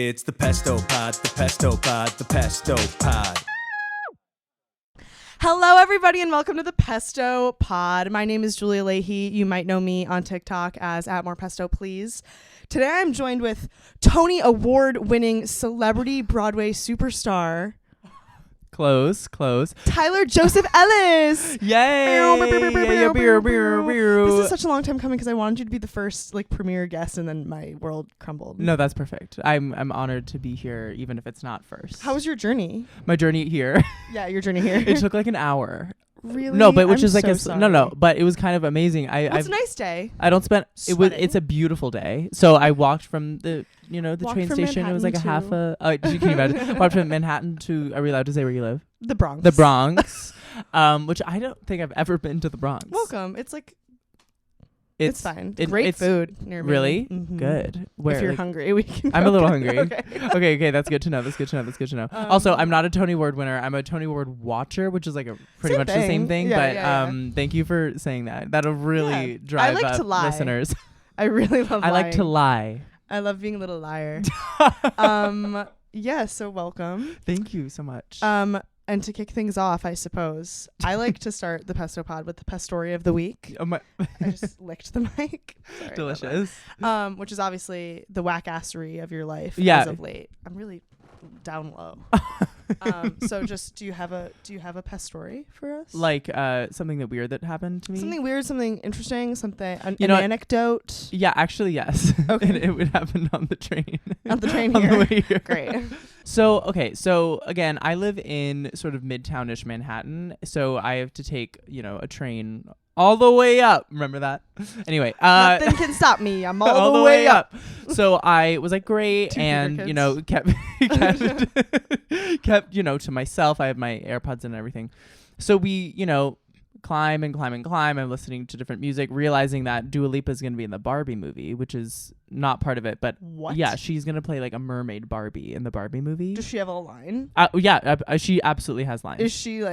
It's the Pesto Pod, the Pesto Pod, the Pesto Pod. Hello, everybody, and welcome to the Pesto Pod. My name is Julia Leahy. You might know me on TikTok as @morepesto, Today, I'm joined with Tony Award-winning celebrity Broadway superstar Close. Tyler Joseph Ellis. Yay! This is such a long time coming because I wanted you to be the first premiere guest, and then my world crumbled. No, that's perfect. I'm honored to be here, even if it's not first. How was your journey? My journey here? Yeah, your journey here. It took like an hour. Really? No, but which I'm is like so no, but it was kind of amazing. It's a nice day. I don't spend Sweating. It's a beautiful day. So I walked from the Walked train from station. It was like Manhattan a half a. Can you imagine? Walked from Manhattan to. Are we allowed to say where you live? The Bronx. The Bronx, which I don't think I've ever been to the Bronx. Welcome. It's fine. Great it's food near me. Really Mm-hmm. Good. Where? If you're hungry, we can. I'm a little hungry. Okay. Okay. That's good to know. That's good to know. Also, I'm not a Tony Award winner. I'm a Tony Award watcher, which is like pretty much the same thing. Yeah, Thank you for saying that. That'll really drive I like to up lie. listeners. I really love. I like to lie. I love being a little liar. Yeah. So welcome. Thank you so much. And to kick things off, I suppose I like to start the Pesto Pod with the pest story of the week. I just licked the mic. Sorry. Delicious. Which is obviously the whackassery of your life as of late. I'm really down low. So just do you have a pest story for us? Like something that weird that happened to me? Something weird, something interesting, an anecdote? Yeah, actually, yes. Okay. And it would happen on the train. On the train On here. the way here. Great. So again, I live in sort of midtownish Manhattan, so I have to take, a train all the way up. Remember that? Anyway, nothing can stop me. I'm all the way up. So I was like, great, and kept to myself. I have my AirPods in and everything. So we, climb and climb and climb. I'm listening to different music, realizing that Dua Lipa is going to be in the Barbie movie, which is not part of it. But what? Yeah, she's going to play like a mermaid Barbie in the Barbie movie. Does she have a line? She absolutely has lines. Is she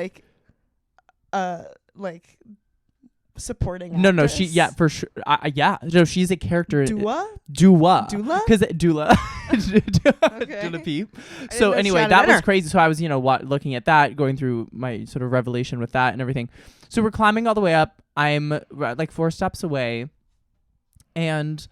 supporting? No, actress? she for sure. No, she's a character. Dua. Because Dula. Okay. Dula Peep. I So didn't know she anyway, had a that was dinner. crazy. So I was looking at that, going through my sort of revelation with that and everything. So we're climbing all the way up. I'm like 4 stops away, and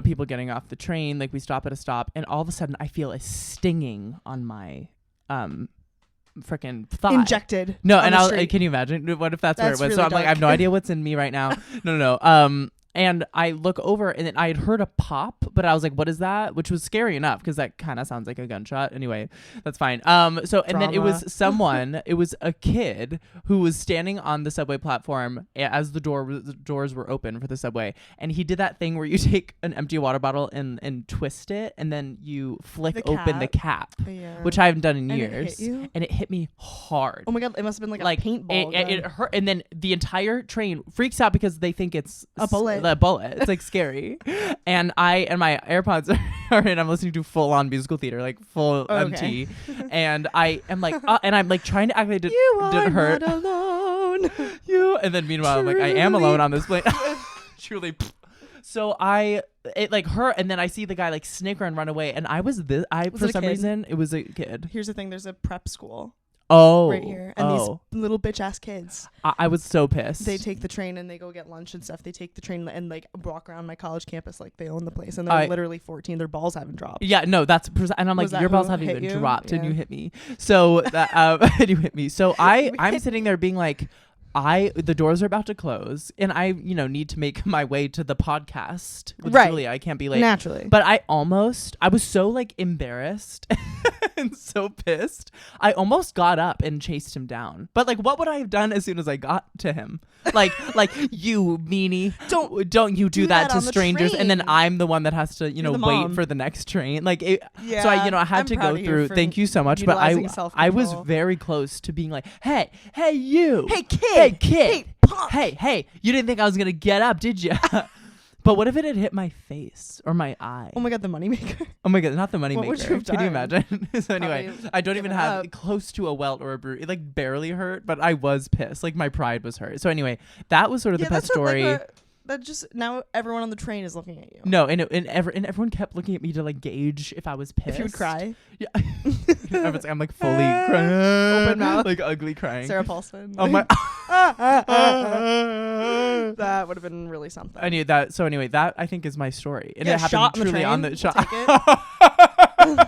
people getting off the train. Like we stop at a stop, and all of a sudden I feel a stinging on my freaking thigh. Injected. No, on and the street. Can you imagine? What if that's where it was? Really So I'm like, I have no dark. idea what's in me right now. No. And I look over, and then I had heard a pop, but I was like, what is that? Which was scary enough, because that kind of sounds like a gunshot. Anyway, that's fine. So, and then it was someone, it was a kid who was standing on the subway platform as the doors were open for the subway. And he did that thing where you take an empty water bottle and twist it, and then you flick open the cap, Yeah. which I haven't done in And years. it hit you? And it hit me hard. Oh my god! It must have been like a paintball. It hurt, and then the entire train freaks out because they think it's A bullet. The bullet. It's like scary. And my AirPods are in. I'm listening to full on musical theater, like full Okay. MT. And I am like, and I'm like trying to act like it didn't hurt. Not alone. And then meanwhile, I'm like, I am alone on this plane. Truly. So it like hurt, and then I see the guy like snicker and run away, and for some reason it was a kid. Here's the thing: there's a prep school. Oh, right here, and these little bitch ass kids. I was so pissed. They take the train and they go get lunch and stuff. They take the train and like walk around my college campus like they own the place, and they're literally 14. Their balls haven't dropped. Yeah, no, and I'm like, your balls haven't even dropped, and you hit me. So that and you hit me. So I'm sitting there being like, the doors are about to close, and I need to make my way to the podcast with Julia. I can't be late naturally. But I was so like embarrassed and so pissed. I almost got up and chased him down. But like, what would I have done as soon as I got to him? Like you meanie, don't you do that to strangers? And then I'm the one that has to wait for the next train. Like it, yeah, so I had to go through. Thank you so much. But I was very close to being like, hey you, hey kid, hey, you didn't think I was gonna get up, did you? But what if it had hit my face or my eye? Oh my god, the moneymaker. Oh my god, not the moneymaker. What would you have done? Can you imagine? So anyway, Probably I don't even have close to a welt or a bruise. It like barely hurt, but I was pissed. Like my pride was hurt. So anyway, that was sort of the pest story. that just now everyone on the train is looking at you. No, and everyone kept looking at me to like gauge if I was pissed. If you would cry. Yeah. I'm like fully crying. Open mouth. Like ugly crying. Sarah Paulson. Oh my. That would have been really something. I knew that. So anyway, that I think is my story. And yeah, it happened shot on the truly train. on the shot. We'll take it.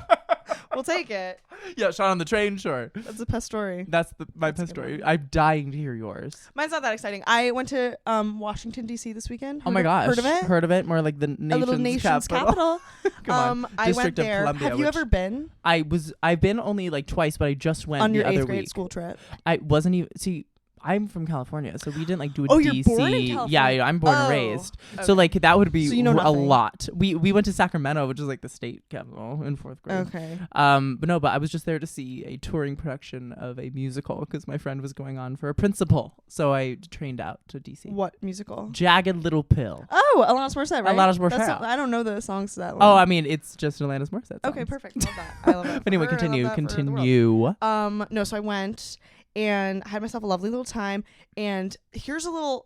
We'll take it. Yeah, shot on the train, sure. That's a pest story. That's my pest story. I'm dying to hear yours. Mine's not that exciting. I went to Washington D.C. this weekend. Oh my gosh. Heard of it? Heard of it? More like the nation's a little nation's capital. Come on. I District went of there. Columbia, Have you ever been I've been only like twice, but I just went on your the other 8th grade week. school trip? I wasn't even I'm from California, so we didn't like do a Oh, DC. you're born in California? Yeah, I'm born and Oh, raised. okay. So like that would be So you know a nothing. lot. We went to Sacramento, which is like the state capital, in 4th grade. Okay. But I was just there to see a touring production of a musical because my friend was going on for a principal. So I trained out to DC. What musical? Jagged Little Pill. Oh, Alanis Morissette, right? Alanis Morissette. That's I don't know the songs to that one. Oh, I mean, it's just Alanis Morissette. Okay, songs. perfect. Love that. I love that. But anyway, for her. I love continue. that for the world. Continue. No, so I went and had myself a lovely little time. And here's a little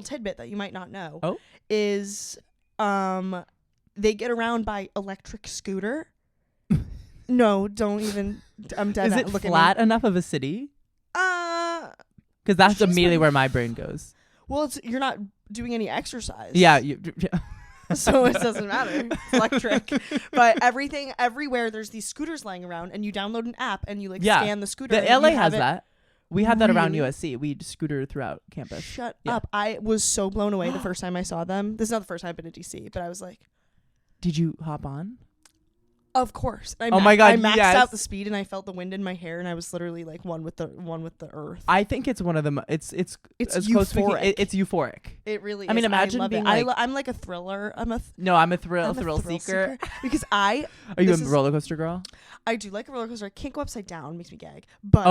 tidbit that you might not know. Oh, is they get around by electric scooter. No, don't even. I'm dead. Is it flat enough of a city? Because that's She's immediately like- where my brain goes. Well, you're not doing any exercise. Yeah. So it doesn't matter. It's electric. But everywhere, there's these scooters lying around, and you download an app, and you scan the scooter. The and LA you has have it. that. We had that around Really? USC. We scooter throughout campus. Shut Yeah. up. I was so blown away the first time I saw them. This is not the first time I've been to DC, but I was like, Did you hop on? of course. Oh my God, I maxed yes. out the speed, and I felt the wind in my hair, and I was literally like one with the earth. I think it's one of the. It's It's as close to euphoric. it's euphoric. It really. I mean, is. imagine love being it. like- I'm like a thriller. I'm a thrill seeker. because Are you a this is- roller coaster girl? I do like a roller coaster. I can't go upside down; makes me gag. But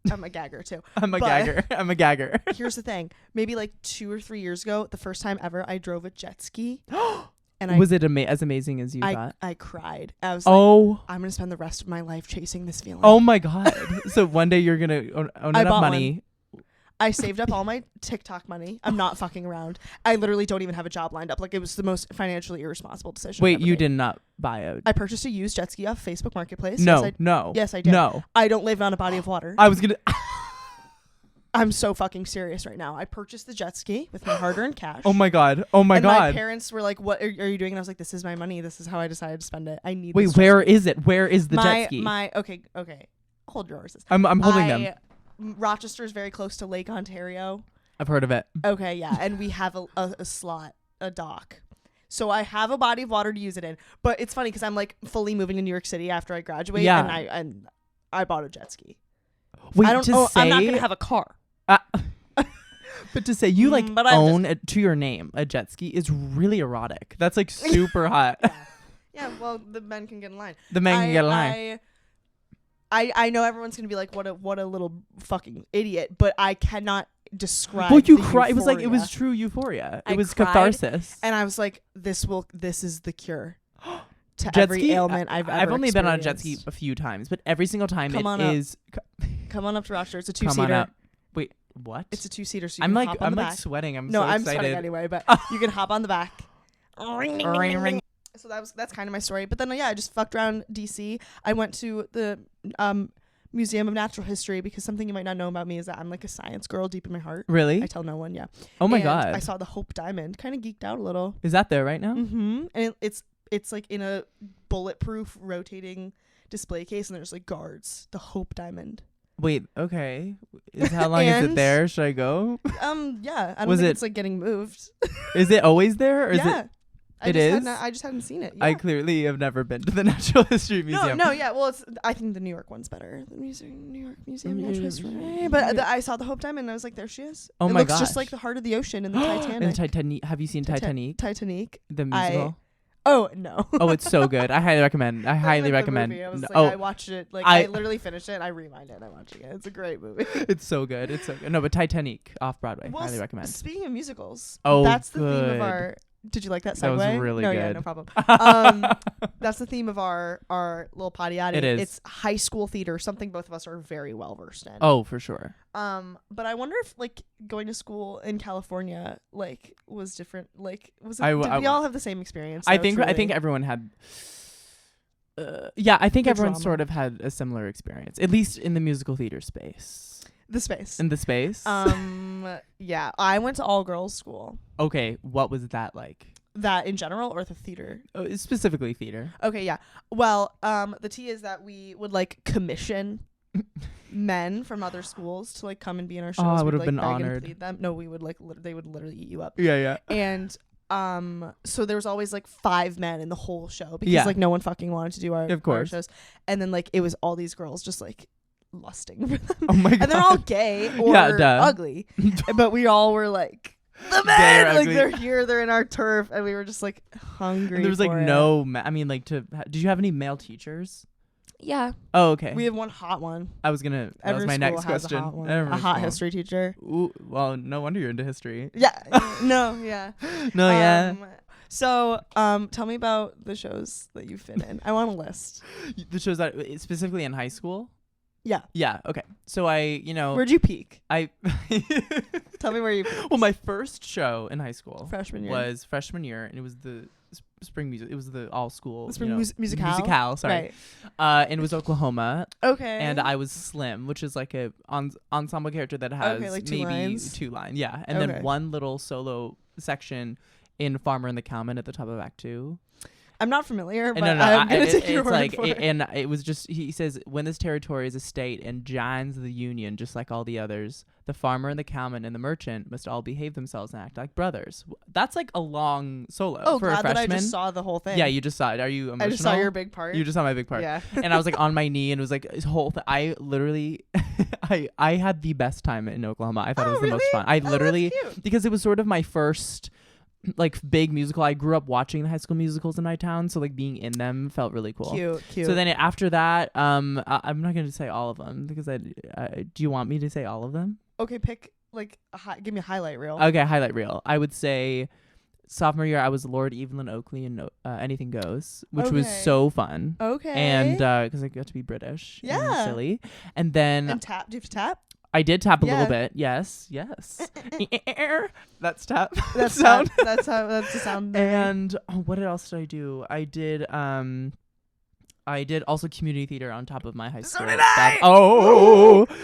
I'm a gagger too. I'm a But- gagger. I'm a gagger. Here's the thing: maybe like 2 or 3 years ago, the first time ever, I drove a jet ski, and Was it as amazing as you thought? I cried. I was like, Oh. I'm gonna spend the rest of my life chasing this feeling. Oh my God. So one day you're gonna own I enough bought money. I saved up all my TikTok money. I'm not fucking around. I literally don't even have a job lined up. Like, it was the most financially irresponsible decision. Wait, I've ever you made. did not buy a. I purchased a used jet ski off Facebook Marketplace. No. Yes, I did. No. I don't live on a body of water. I was gonna. I'm so fucking serious right now. I purchased the jet ski with my hard-earned cash. Oh my God. Oh my and my God. parents were like, "What are you doing?" And I was like, "This is my money. This is how I decided to spend it. I need." Wait, this jet where ski." is it? Where is the jet ski? Okay. Hold your horses. I'm holding them. Rochester is very close to Lake Ontario. I've heard of it. Okay, yeah, and we have a slot, a dock. So I have a body of water to use it in. But it's funny because I'm like fully moving to New York City after I graduate, Yeah. and I bought a jet ski. Wait, I don't. to say, I'm not gonna have a car. but to say you like But I'm own to your name a jet ski is really erotic. That's like super hot. Yeah, well, the men can get in line. The men can get in line. I know everyone's gonna be like, what a little fucking idiot, but I cannot describe. Well, you the cry. It was like it euphoria. was true euphoria. I It was cried, catharsis. And I was like, this is the cure to Jet every ski? ailment I've ever only been on a jet ski experienced. a few times, but every single time Come on it up. is. Come on up to Rochester. It's a Come on two-seater. up. Wait, what? It's a two-seater, so you I'm can like hop on I'm the like back. sweating. I'm No, so I'm excited. sweating anyway, but you can hop on the back. Ring, ring. So that's kind of my story. But then I just fucked around DC. I went to the Museum of Natural History because something you might not know about me is that I'm like a science girl deep in my heart. Really? I tell no one. Yeah. Oh my And God. I saw the Hope Diamond. Kind of geeked out a little. Is that there right now? Mm-hmm. And it's like in a bulletproof rotating display case, and there's like guards. The Hope Diamond. Wait. Okay. How long is it And- there? Should I go? Yeah. I don't Was think it- it's like getting moved. Is it always there? Or is yeah. it? I It just is? I just hadn't seen it. Yeah. I clearly have never been to the Natural History Museum. No, yeah. Well, I think the New York one's better. The New York Museum of Natural History. But I saw the Hope Diamond and I was like, there she is. Oh it my looks just gosh. like the heart of the ocean in the Titanic. And Titanic. Have you seen Titanic? Titanic. The musical. Oh no. Oh, it's so good. I highly recommend. I highly Like the recommend. movie. I was No- like, I watched it. Like I- I literally finished it. I rewound it. And I'm watching it. It's a great movie. It's so good. It's so good. No, but Titanic off Broadway. Well, highly recommend. Speaking of musicals, Oh, that's the theme good. of our Did you like that segue? That was really no, good. Yeah, no problem. That's the theme of our little potty It is. It's high school theater, something both of us are very well versed in. Oh, for sure. But I wonder if like going to school in California like was different. Like did we all have the same experience? I think everyone had. I think everyone drama. sort of had a similar experience, at least in the musical theater space. The space. In the space. Yeah, I went to all girls school. Okay, what was that like? That in general or the theater? Specifically theater. Okay, yeah. Well, the tea is that we would like commission men from other schools to like come and be in our shows. I would We'd, have been beg and honored. plead them. No, we would like they would literally eat you up. Yeah. And so there was always like 5 men in the whole show because Yeah. like no one fucking wanted to do our shows. And then like it was all these girls just like lusting for them. Oh my god. And they're all gay or ugly. But we all were like the men, like ugly. they're here, they're in our turf, and we were just like hungry. And there was like no I mean like did you have any male teachers? Yeah. Oh, okay. We have one hot one. I was gonna that Every was my school next has question. A hot one. A hot history teacher. Ooh, well, no wonder you're into history. Yeah. No, yeah. No, yeah. So, tell me about the shows that you've been in. I want a list. The shows that specifically in high school? Yeah. Yeah, okay. So Where'd you peak? Tell me where you peaked. Well, my first show in high school Freshman year. was freshman year, and it was the spring music. It was the all school. The spring musicale? Musicale, sorry. Right. And it was Oklahoma. Okay. And I was Slim, which is like a ensemble character that has like maybe 2 lines. 2 lines. Yeah. And then one little solo section in Farmer and the Cowman at the top of Act 2. I'm not familiar, but No, I'm going to take your word like, for it. And it was just, he says, when this territory is a state and joins the union, just like all the others, the farmer and the cowman and the merchant must all behave themselves and act like brothers. That's like a long solo for a freshman. That I just saw the whole thing. Yeah, you just saw it. Are you emotional? I just saw your big part. You just saw my big part. Yeah. And I was like on my knee and it was like this whole thing. I literally, I had the best time in Oklahoma. I thought it was the most fun. I literally, because it was sort of my first like big musical. I grew up watching the High School Musicals in my town, so like being in them felt really cool. Cute. So then after that, I'm not going to say all of them because do you want me to say all of them? Okay, pick like give me a highlight reel. Okay, highlight reel. I would say sophomore year I was Lord Evelyn Oakley in Anything Goes, which was so fun. Okay. And because I got to be British. Yeah. And silly. And then and tap. Do you have to tap? I did tap a little bit. Yes. That's tap. That's sound. That's the sound. And what else did I do? I did also community theater on top of my high school. So did I!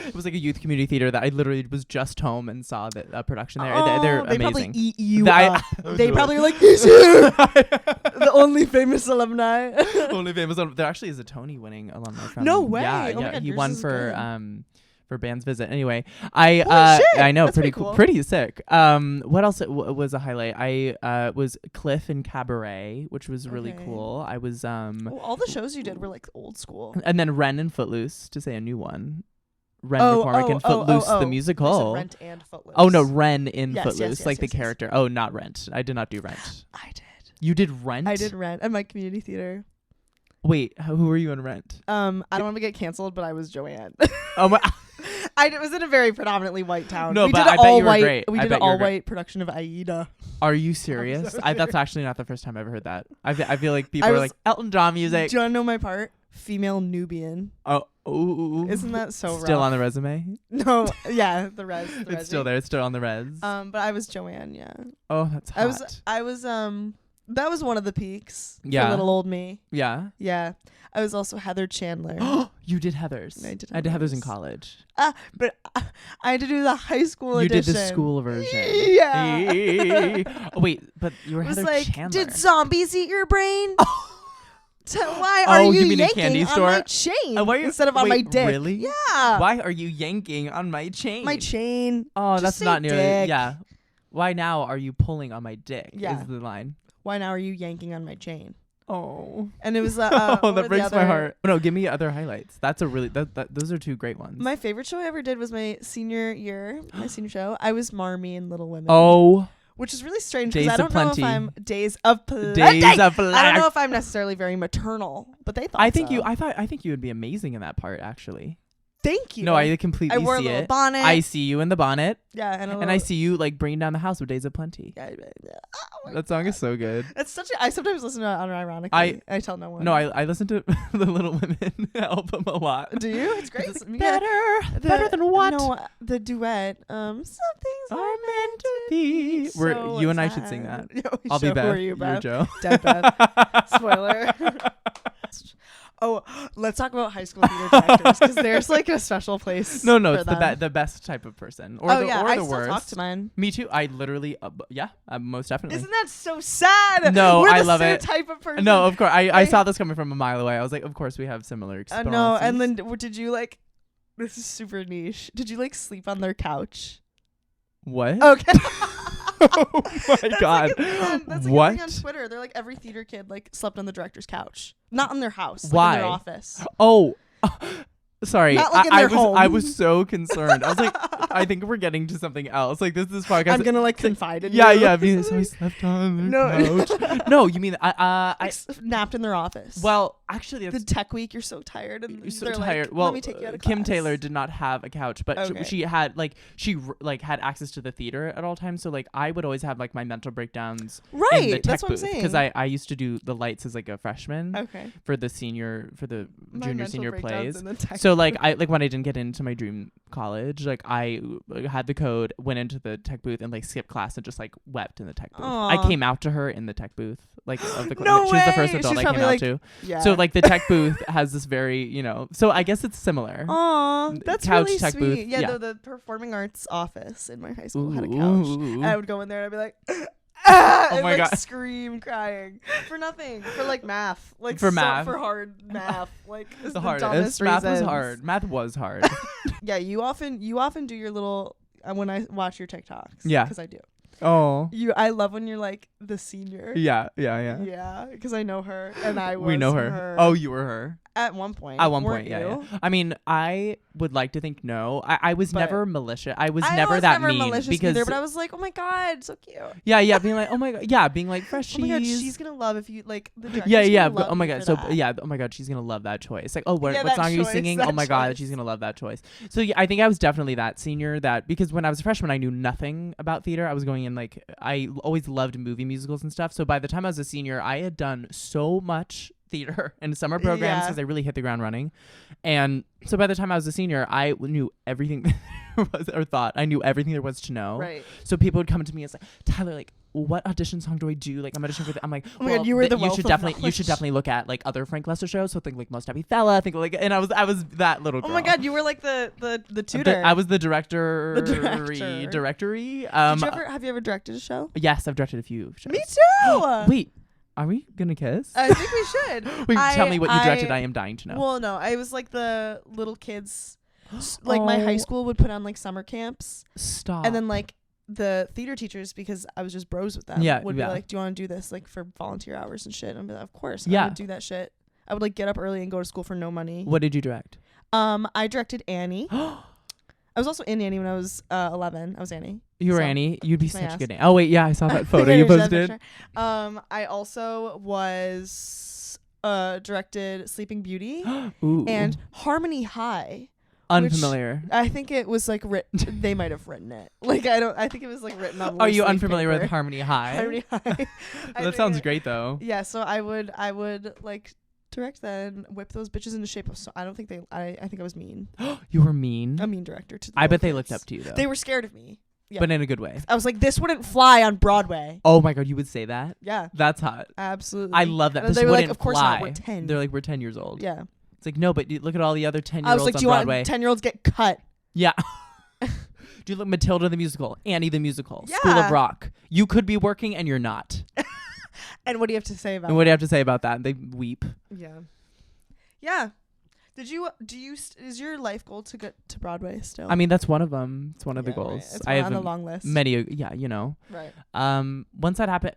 It was like a youth community theater that I literally was just home and saw the production there. Oh, They're they amazing. probably eat you up. They probably were like, he's here! The only famous alumni. Only famous. There actually is a Tony winning alumni from. No way. Yeah, Oh my God, he yours won is for Band's Visit. Anyway, Holy I shit, know, that's pretty pretty cool. pretty sick. What else was a highlight? I was Cliff in Cabaret, which was really cool. I was Well, all the shows you did were like old school. and then Ren and Footloose, to say a new one. Ren McCormick and Footloose the musical. Rent and Footloose. Oh no, Ren in Yes, Footloose, yes, like the yes, yes. character. Oh, not Rent. I did not do Rent. I did. You did Rent? I did Rent at my community theater. Wait, who were you in Rent? I don't want to get canceled, but I was Joanne. Oh my. I was in a very predominantly white town. No, we but did I bet you were great. We I did bet an you were all-white production of Aida. Are you serious? so That's actually not the first time I've ever heard that. I feel like people are like Elton John music. Do you want to know my part? Female Nubian. Oh, ooh. Isn't that so still rough? on the resume? No, yeah, the res. It's still there. It's still on the res. But I was Joanne. Yeah. Oh, that's hot. I was. That was one of the peaks. Yeah. For little old me. Yeah. Yeah. I was also Heather Chandler. You did Heathers. I did I did Heathers in Heathers. college. But I had to do the high school You edition. did the school version. Yeah. Oh, wait, but you were It was Heather like, Chandler. did zombies eat your brain? Why are you mean a yanking candy on store? my chain Why are you, instead of on my dick? Really? Yeah. Why are you yanking on my chain? My chain. Oh, Just that's say not nearly. dick. Yeah. Why now are you pulling on my dick? Yeah. Is the line. Why now are you yanking on my chain? Oh. And it was Oh, what were that the breaks my other- heart. No, give me other highlights. That's a really those are 2 great ones. My favorite show I ever did was my senior year, my senior show. I was Marmee in Little Women. Oh, which is really strange Days because I of don't know Plenty. if I'm Days of Plenty. Days of I don't know Plenty. if I'm necessarily very maternal, but they thought I think so. I think you would be amazing in that part actually. Thank you. No, I completely I wore a see little it. bonnet. I see you in the bonnet. Yeah, And I see you like bringing down the house with Days of Plenty. Yeah, That song is so good. It's such a. I sometimes listen to it unironically. I tell no one. No, I listen to the Little Women album a lot. Do you? It's great. Better than what? No, the duet. Some things are meant to be. So You and I should sing that. I'll be Beth. You're Joe. Dead Beth. Spoiler. Oh, let's talk about high school theater directors because there's like a special place. No, for it's them. the best type of person. Or I the still worst. talk to mine. Me too. I literally, most definitely. Isn't that so sad? No, We're I the love same it. Type of person. No, of course. I saw this coming from a mile away. I was like, of course we have similar experiences. No, and then did you like? This is super niche. Did you like sleep on their couch? What? Okay. Oh my God. That's like what? a thing on Twitter. They're like every theater kid like slept on the director's couch, not in their house. Why? Like in their office. Oh. Sorry, Not like in their home. I was so concerned. I was like, I think we're getting to something else. Like this podcast. I'm gonna like confide in you. Yeah. So I slept on their couch. No, you mean I napped in their office. Well, actually, the tech week, you're so tired, and you're so they're tired. Like, well, let me take you out of Kim class. Taylor did not have a couch, but Okay. she had had access to the theater at all times. So like I would always have like my mental breakdowns in the Right, tech that's what I'm booth saying. because I used to do the lights as like a freshman Okay. for the My junior mental senior breakdowns plays. in the tech So booth. like when I didn't get into my dream college, like I had the code, went into the tech booth and like skipped class and just like wept in the tech booth. Aw. I came out to her in the tech booth, like of the No she was the first way! adult She's I came probably out like, to. Yeah. So like the tech booth has this very, so I guess it's similar. Aw, that's Couch really tech sweet. booth, Yeah, yeah. the performing arts office in my high school had a couch. Ooh. And I would go in there and I'd be like, and my like God. scream crying for nothing, for like math, like For math. for hard math, like is The dumbest hardest. Math was reasons. hard. Math was hard. Yeah, you often do your little when I watch your TikToks. Yeah. because I do. Oh. I love when you're like the senior. Yeah. Yeah, because I know her and I was We know her. Oh, you were her. at one point. At one weren't point, yeah, you? yeah. I mean, I would like to think no. I was But never malicious. I was I never was that never mean malicious because either, but I was like, oh my God, so cute. yeah, being like, oh my God, yeah, being like fresh Oh my God, cheese. she's gonna love if you like the director's Yeah, gonna but love oh my you God, for so that. yeah, oh my God, she's gonna love that choice. Like, oh, what Yeah, what that song are you choice, singing? that Oh my God, choice. she's gonna love that choice. So yeah, I think I was definitely that senior because when I was a freshman, I knew nothing about theater. I was going in like I always loved movie musicals and stuff. So by the time I was a senior, I had done so much theater and summer programs Yeah. because I really hit the ground running. And so by the time I was a senior, I knew everything there was or thought I knew everything there was to know. Right. So people would come to me and say, Tyler, like, what audition song do I do? Like, I'm auditioning for I'm like, Oh my God, you were the you wealth should of definitely knowledge. look at like other Frank Lesser shows. So think like Most Happy Fella. Think like, and I was that little girl. Oh my God, you were like the tutor. I was the director. director. Directory. Have you ever directed a show? Yes, I've directed a few shows. Me too. Wait, are we gonna kiss? I think we should. Wait, tell me what you directed. I am dying to know. Well, no, I was like the little kids. Like my high Oh. school would put on like summer camps, Stop. and then like the theater teachers, because I was just bros with them, Yeah, would yeah. be like, "Do you want to do this like for volunteer hours and shit?" And I'd be like, "Of course, Yeah. I would do that shit." I would like get up early and go to school for no money. What did you direct? I directed Annie. I was also in Annie when I was 11. I was Annie. You were So, Annie. You'd be kiss my such a ass. good name. Oh wait, yeah, I saw that photo Yeah, you there's that posted. picture. I also was directed Sleeping Beauty Ooh. and Harmony High. Unfamiliar. I think it was like they might have written it. Like I think it was like written on. Are you loose-leaf unfamiliar with paper. Harmony High? Harmony High? I That sounds think- great though. Yeah, so I would like direct that and whip those bitches into shape. So I don't think I think I was mean. You were mean. A mean director to. The I bet little they looked kids. up to you though. They were scared of me. Yeah. But in a good way. I was like, this wouldn't fly on Broadway. Oh my God, you would say that? Yeah, That's hot. absolutely. I love that. And This they were like, wouldn't of course fly. not. We're 10. They're like, we're 10 years old. Yeah. It's like, no, but look at all the other 10-year-olds I was like, on do you Broadway. want 10-year-olds get cut? Yeah. Do you look Matilda the musical, Annie the musical, School Yeah. of Rock? You could be working and you're not. And what do you have to say about And what do you have to say about that? They weep. Yeah. Yeah. Is your life goal to get to Broadway still? I mean, that's one of them. It's one of the Yeah, right. goals. It's I on the have long list. many. Right. Once that happened,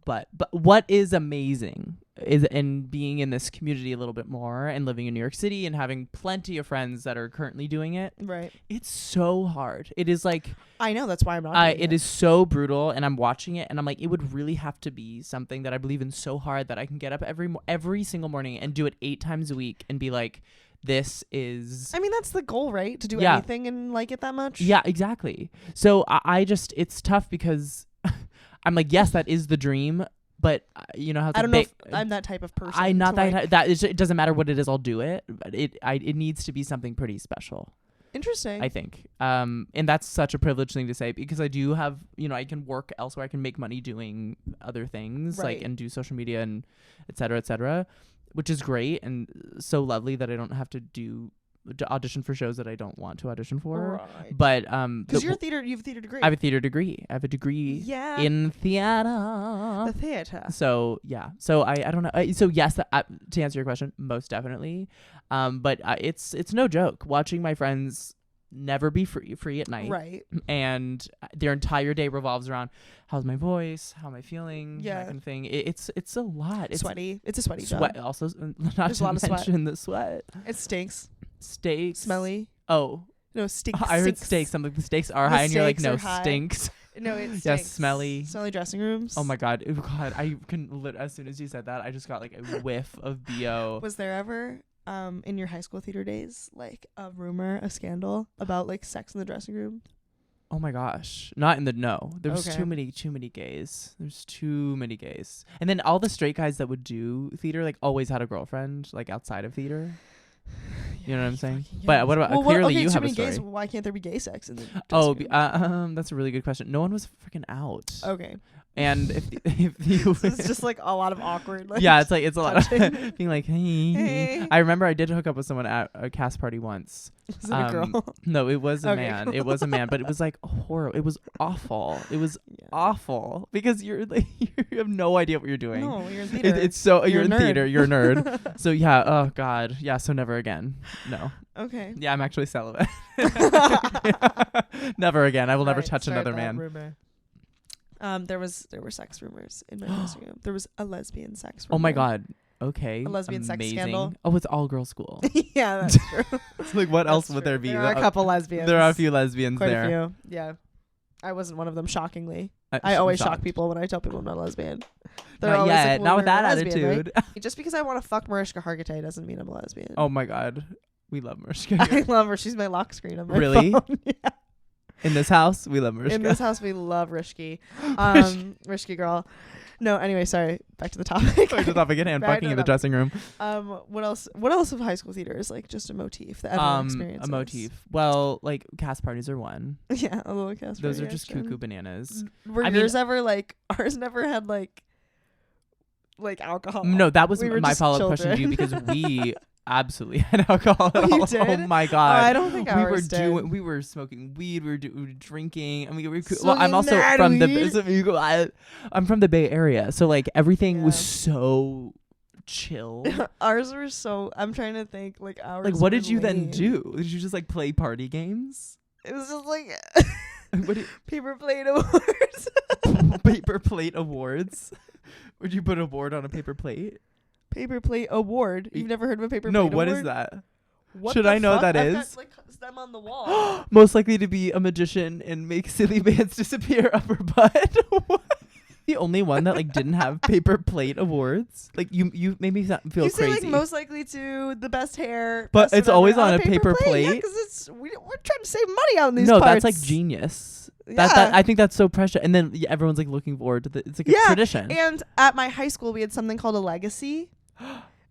but what is amazing is in being in this community a little bit more and living in New York City and having plenty of friends that are currently doing it. Right. It's so hard. It is like I know, that's why I'm not doing it is so brutal, and I'm watching it and I'm like, it would really have to be something that I believe in so hard that I can get up every single morning and do it 8 times a week and be like, this is. I mean, that's the goal, right? To do Yeah. anything and like it that much. Yeah, exactly. So I just, it's tough because I'm like, yes, that is the dream, but you know how I don't know if I'm that type of person. I'm not to, that. like, It doesn't matter what it is. I'll do it. But it needs to be something pretty special. Interesting. I think. And that's such a privileged thing to say because I do have, you know, I can work elsewhere. I can make money doing other things, Right. like, and do social media and et cetera, which is great and so lovely that I don't have to audition for shows that I don't want to audition for. Right. But because you have a theater degree. I have a theater degree. I have a degree Yeah. in theater. The theater. So yeah. So I don't know. So yes, to answer your question, most definitely. But it's no joke watching my friends never be free at night. Right. And their entire day revolves around how's my voice, how am I feeling, Yeah. that kind of thing. It's a lot. It's Sweaty. It's a sweaty sweat. job. Also, not There's a lot of to sweat. mention the sweat. It stinks. Steaks. Smelly. Oh, No, stinks. I heard steaks. I'm like, the stakes are The high, and you're like, stakes no, are high. stinks. No, it stinks. Yes, smelly. Smelly dressing rooms. Oh my god. Oh god. I can as soon as you said that, I just got like a whiff of BO. Was there ever in your high school theater days like a rumor, a scandal about like sex in the dressing room? Oh my gosh. Not in the no. There was Okay. too many gays. There's too many gays. And then all the straight guys that would do theater like always had a girlfriend like outside of theater. You know what I'm saying? But what about clearly you too have a many story. gays, why can't there be gay sex in the dressing Oh, room? that's a really good question. No one was freaking out. Okay. And if you So it's just like a lot of awkward like yeah, it's a lot touching. of being like, hey. Hey. I remember I did hook up with someone at a cast party once. Is it a girl? No, it was a Okay, man. cool. It was a man, but it was like horrible. It was awful. It was Yeah. awful because you're like you have no idea what you're doing. No, you're in theater. It's so You're you're a in nerd. theater. You're a nerd. So yeah. Oh god. Yeah. So never again. No. Okay. Yeah, I'm actually celibate. Never again. I will never Alright, touch start another that man. rumor. There were sex rumors in my dressing room. There was a lesbian sex rumor. Oh my god. Okay. A lesbian sex Amazing. scandal. Oh, it's all girl school. Yeah, that's true. It's like what else would there be? There are a couple lesbians. There are a few lesbians Quite there. a few. Yeah. I wasn't one of them, shockingly. I I'm always shock shocked. people when I tell people I'm not a lesbian. They're Not always yet. like, well, Not with you're a that lesbian, attitude. right? Just because I want to fuck Mariska Hargitay doesn't mean I'm a lesbian. Oh my god. We love Mariska. I love her. She's my lock screen on my Really? phone. Yeah. In this house, we love Mariska. In this house, we love Rishki. Rishki girl. No, anyway, sorry. Back to the topic. Sorry, the topic at hand. Back Fucking to in the the dressing room. What else? What else of high school theater is like just a motif that everyone experiences? A motif. Well, like cast parties are one. Yeah, a little cast. Those are party just action. cuckoo bananas. Were I mean- yours ever like ours? Never had like alcohol. No, that was We were my just follow-up question to you because children. we absolutely had alcohol at Oh, you all. did? Oh my I god. don't think we were ours did. we were smoking weed, we were drinking. I mean, we well, Smoking I'm also mad from weed? I'm from the Bay Area, so like everything was Yeah. so chill. Ours were so. I'm trying to think. Like ours. Like, what were did you then lame. do? Did you just like play party games? It was just like What did, paper plate awards. paper plate awards? Would you put a board on a paper plate? Paper plate award. You've never heard of a paper No, plate what award? is that? What Should the I know fuck? that I've is? got, like them on the wall. Most likely to be a magician and make silly bands disappear upper butt. The only one that like didn't have paper plate awards. Like you made me feel You say crazy. like most likely to the best hair, But best it's whatever, always on a paper Yeah, plate? because we're trying to save money out in these no, parts. that's like genius. Yeah. That I think that's so precious. And then everyone's like looking forward to it's like a Yeah, tradition. And at my high school, we had something called a legacy.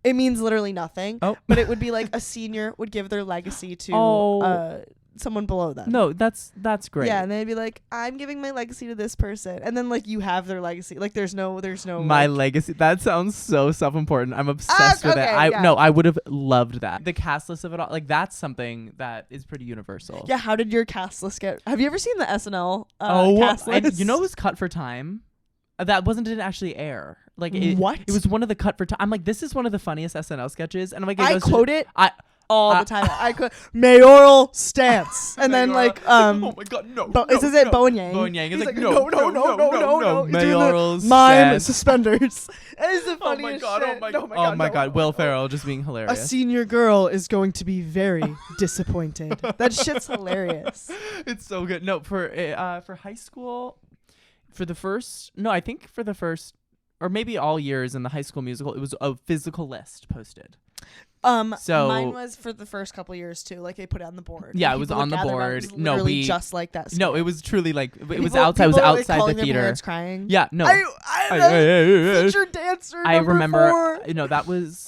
It means literally nothing. Oh. But it would be like a senior would give their legacy to Oh. someone below them. No, that's great. Yeah, and they'd be like, I'm giving my legacy to this person. And then like you have their legacy. Like there's no My like, legacy. That sounds so self-important. I'm obsessed with it. okay, yeah. I would have loved that. The cast list of it all, like that's something that is pretty universal. Yeah, how did your cast list get? Have you ever seen the SNL cast and list? you know it was cut for time. That didn't actually air. Like What? It was one of the cut for time. I'm like, this is one of the funniest SNL sketches, and I'm like, I quote it I all the time. I quote mayoral stance, and then like oh my god, no. is it Bowen Yang? Bowen Yang is He's like, no. Doing the mayoral mime stance. suspenders. That is the Oh my funniest god, shit. oh my god, Will Ferrell just being A hilarious. senior girl is going to be very disappointed. That shit's hilarious. It's so good. No, for high school, for the first or maybe all years in the High School Musical, it was a physical list posted. So mine was for the first couple years too. Like they put it on the board. Yeah, and it was people on would the gather around. board. It was No, literally just like that. No, it was truly like it was People- outside. It was people, like, outside calling the their theater. parents crying. Yeah, no. I featured dancer. I number remember, 4. that was,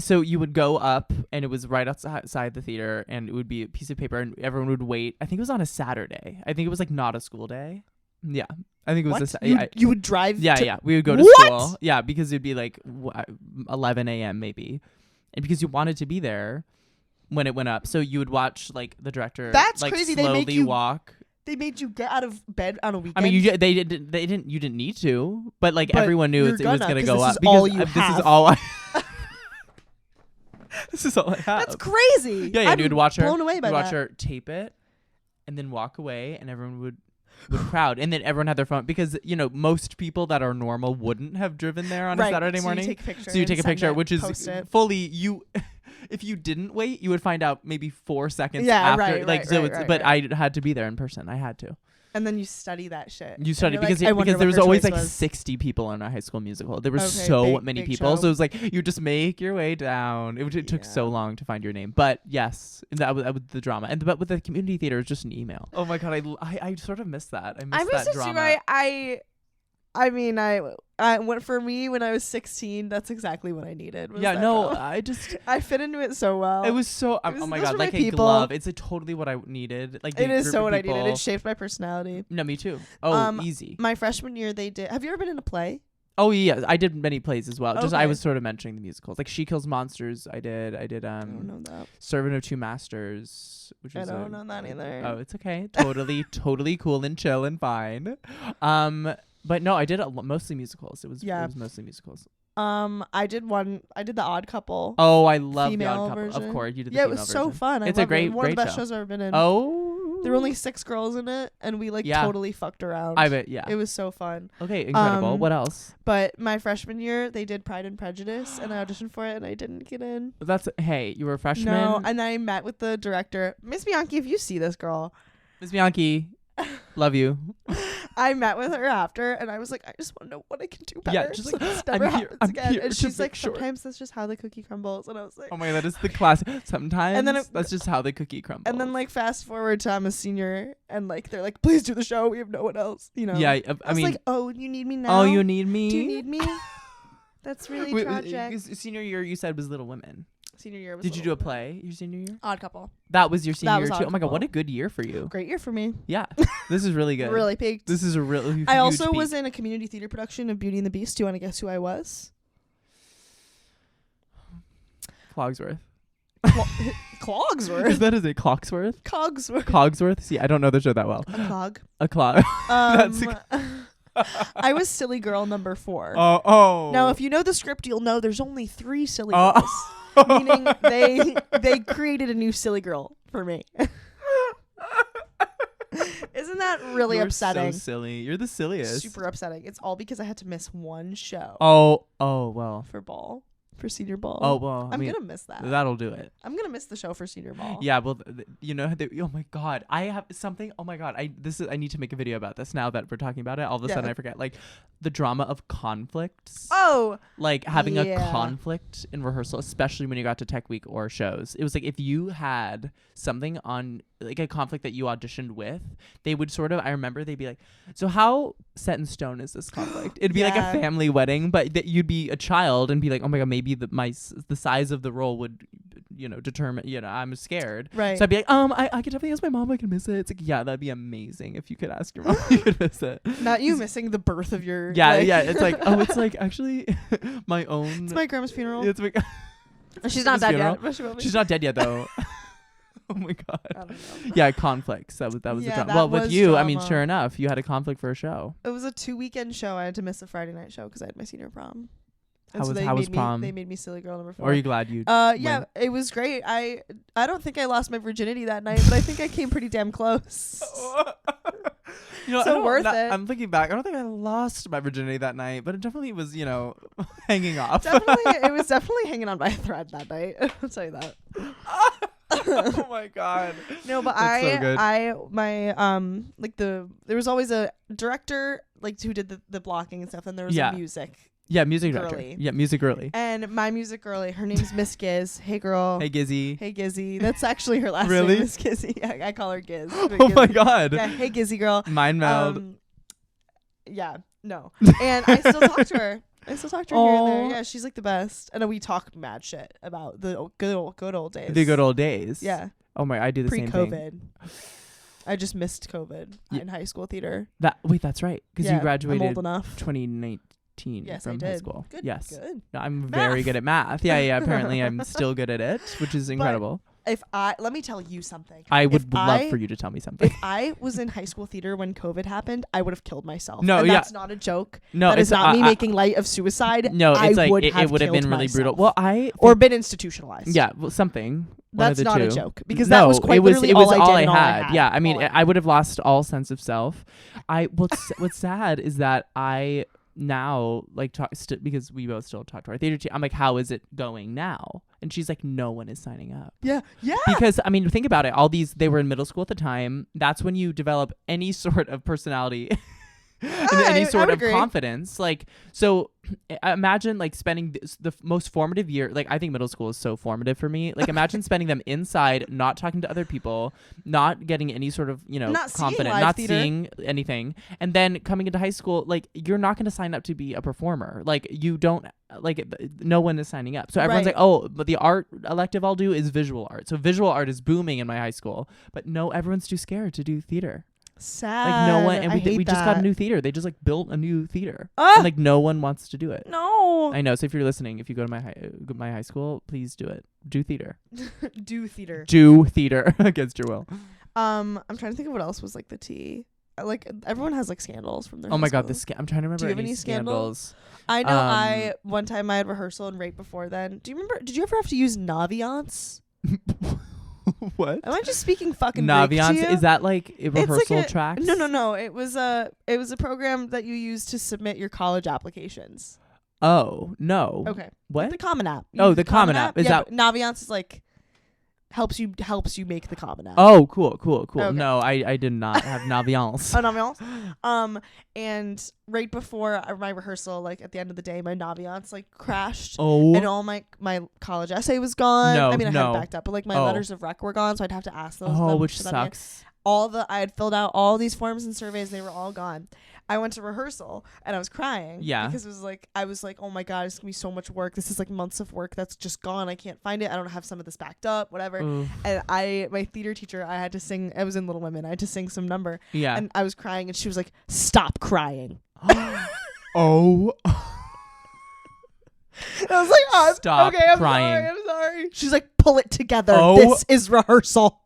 so you would go up and it was right outside the theater and it would be a piece of paper and everyone would wait. I think it was on a Saturday. I think it was like not a school day. Yeah. I think it was What? You would drive Yeah, we would go to What? school. Yeah, because it'd be like 11 a.m. maybe. And because you wanted to be there when it went up. So you would watch like the director That's like crazy. They slowly make you walk. They made you get out of bed on a weekend. I mean, you didn't need to, but like But everyone knew you're it was gonna 'cause go this up is because all you this is have. all I this is all I have. That's crazy. Yeah, I'm you'd watch her blown away by watch that. her tape it and then walk away and everyone would crowd and then everyone had their phone because most people that are normal wouldn't have driven there on a Saturday morning. So you take a picture. So you take a and send picture, it, which is post it. fully you. If you didn't wait, you would find out maybe 4 seconds Yeah, after. right, like right, so, right, it's right, but right. I had to be there in person. I had to. And then you study that shit. You study And you're because like, I wonder because there what was her always choice like was. 60 people in a high school musical. There were Okay, so big- many big people, show. so it was like you just make your way down. It took so Yeah. long to find your name, but yes, that was the drama. And but with the community theater, it's just an email. Oh my god, I sort of missed that. I missed that drama. I mean, I went for me when I was 16. That's exactly what I needed. was Yeah, that no, drama. I I fit into it so well. it was so. It was- oh my those god, were my like a people. glove. It's like totally what I needed. Like It the is group so of what I needed. people. It shaped my personality. No, me too. Oh, easy. My freshman year, they did. Have you ever been in a play? Oh yeah, I did many plays as well. Just I Okay. was sort of mentioning the musicals, like She Kills Monsters. I did I don't know that. Servant of Two Masters, which I was don't know that either. Oh, it's okay. Totally cool and chill and fine. But no, I did mostly musicals. It was mostly musicals. I did the Odd Couple. Oh, I love the Female Odd Couple. version. Of course, you did the Yeah, it female was so version. fun. It's a loved great, it. One of the great best show. shows I've ever been in. Oh, There were only 6 girls in it, and we totally fucked around. I bet, yeah. It was so fun. Okay, incredible. What else? But my freshman year, they did Pride and Prejudice, and I auditioned for it, and I didn't get in. Hey, you were a freshman. No, and I met with the director, Miss Bianchi. If you see this girl, Miss Bianchi, love you. I met with her after, and I was like, I just want to know what I can do better. Yeah, just so like, this never happens I'm again. here And to she's make like, sure. sometimes that's just how the cookie crumbles. And I was like, Oh my god, that is the classic. Sometimes And then that's just how the cookie crumbles. and then like fast forward to I'm a senior, and like they're like, please do the show. We have no one else. yeah, I was mean, like, oh, you need me now? oh, you need me. Do you need me? That's really Wait, tragic. senior year, you said was Little Women. Senior year was. Did you do a Little play your senior year? Odd Couple. That was your senior That year was too. Odd Oh my god, what Couple. a good year for you. Great year for me. Yeah, this is really good. Really peaked. This is a really huge I also peak. was in a community theater production of Beauty and the Beast. Do you want to guess who I was? Clogsworth. Clogsworth. Is that it? Clogsworth? Cogsworth. Cogsworth? See, I don't know the show that well. A clog. A clog. That's I was silly girl number 4. Oh. Now, if you know the script, you'll know there's only 3 silly Oh. girls. Meaning they created a new silly girl for me. Isn't that really You're upsetting? so silly. You're the silliest. Super upsetting. It's all because I had to miss one show Oh well. for senior ball. Oh well. I'm gonna miss that. That'll do it. I'm gonna miss the show for senior ball. Yeah, well, oh my god, I have something. Oh my god, I need to make a video about this now that we're talking about it. All of a sudden, I forget. Like the drama of conflicts. Oh, Like having a yeah. conflict in rehearsal, especially when you got to Tech Week or shows. It was like if you had something on like a conflict that you auditioned with, they would sort of. I remember they'd be like, "So how set in stone is this conflict?" It'd be like a Yeah. family wedding, but that you'd be a child and be like, "Oh my god, maybe the size of the role would." Determine, I'm scared. right. So I'd be like, I could definitely ask my mom if I can miss it. It's like, yeah, that'd be amazing if you could ask your mom if you could miss it. Not you missing the birth of your. Yeah, like- yeah. It's like, oh, it's like actually my own. It's my grandma's funeral. It's my, She's not dead funeral. yet. But she will be. she's not dead yet though. Oh my god. I don't know. Yeah, conflicts. That was the Yeah, drama. that Well, with was you, I mean, drama. sure enough, you had a conflict for a show. It was a 2-weekend show. I had to miss a Friday night show because I had my senior prom. And How so was- they how was made prom? They made me silly girl number 4. Or are you glad you? Yeah, it was great. I don't think I lost my virginity that night, but I think I came pretty damn close. I So don't- worth it. I'm thinking back. I don't think I lost my virginity that night, but it definitely was, hanging off. It was definitely hanging on by a thread that night. I'll tell you that. Oh my god. No, but That's so good. there was always a director like who did the blocking and stuff, and there was Yeah. a music music director. girly. Yeah, music girly. And my music girly, her name's Miss Giz. Hey, girl. Hey, Gizzy. Hey, Gizzy. That's actually her last Really? name, Miss Gizzy. I call her Giz. Oh my God. Yeah, hey, Gizzy girl. Mind meld. Yeah, no. And I still talk to her. Here and there. Yeah, she's like the best. And then we talk mad shit about the good old days. The good old days. Yeah. Oh my, I do the same thing. Pre-COVID. I just missed COVID in high school theater. That's right. Because you graduated I'm old enough. 2019 Yes, from I did. high school. Good. Yes. Good. No, I'm Math. very good at math. Yeah. Apparently I'm still good at it, which is incredible. Let me tell you something. I would love for you to tell me something. If I was in high school theater when COVID happened, I would have killed myself. No, and yeah. that's not a joke. No, that it's is not me making light of suicide. No, it's I like it would have been really brutal. Well, or been institutionalized. Yeah, well, something. That's not a two. joke because that was quite literally it was all I had. Yeah, I mean, I would have lost all sense of self. What's sad is that I now like talk because we both still talk to our theater team. I'm like, how is it going now? And she's like, no one is signing up. Yeah. Because I mean, think about it. They were in middle school at the time. That's when you develop any sort of personality. Any sort of confidence. Like, so imagine like spending the most formative year. Like, I think middle school is so formative for me. Like, imagine spending them inside, not talking to other people, not getting any sort of, not confident, not seeing anything. And then coming into high school, like, you're not going to sign up to be a performer. Like, you don't, like, no one is signing up. So everyone's like, oh, but the art elective I'll do is visual art. So visual art is booming in my high school. But no, everyone's too scared to do theater. Sad. Like no one, and we just got a new theater. They just like built a new theater, and like no one wants to do it. No, I know. So if you're listening, if you go to my high school, please do it. Do theater. Do theater. Do theater against your will. I'm trying to think of what else was like the tea. Like everyone has like scandals from their. Oh my God, I'm trying to remember. Do you have any scandals? I know. One time I had rehearsal, and right before then, do you remember? Did you ever have to use Naviance? What? Am I just speaking fucking Naviance? Is that like a rehearsal track? No. It was a program that you use to submit your college applications. Oh no. Okay. What? The Common App. The Common App. Is that Naviance is like helps you make the Common App. Oh, cool. Okay. No, I did not have Naviance. Oh, Naviance. And right before my rehearsal, like at the end of the day, my Naviance like crashed. Oh. And all my college essay was gone. No, I mean, I had it backed up, but like my letters of rec were gone, so I'd have to ask those. Oh, which sucks. I had filled out all these forms and surveys, they were all gone. I went to rehearsal and I was crying. Yeah. Because I was like, oh my God, it's gonna be so much work. This is like months of work that's just gone. I can't find it. I don't have some of this backed up, whatever. Oof. And my theater teacher, I had to sing, I was in Little Women, I had to sing some number. Yeah. And I was crying and she was like, stop crying. Oh. And I was like, stop I'm crying. I'm sorry. She's like, pull it together. Oh. This is rehearsal.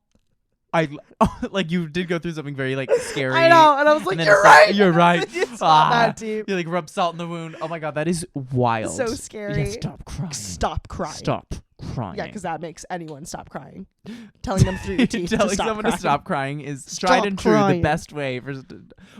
Like you did go through something very like scary. I know, and I was like, "You're right. right. You're right." It's not that deep. You like rub salt in the wound. Oh my God, that is wild. So scary. Yeah, stop crying. Stop crying. Stop crying. Yeah, because that makes anyone stop crying. Telling them through your teeth Telling to stop someone crying. to stop crying is Stop tried and true. crying. The best way.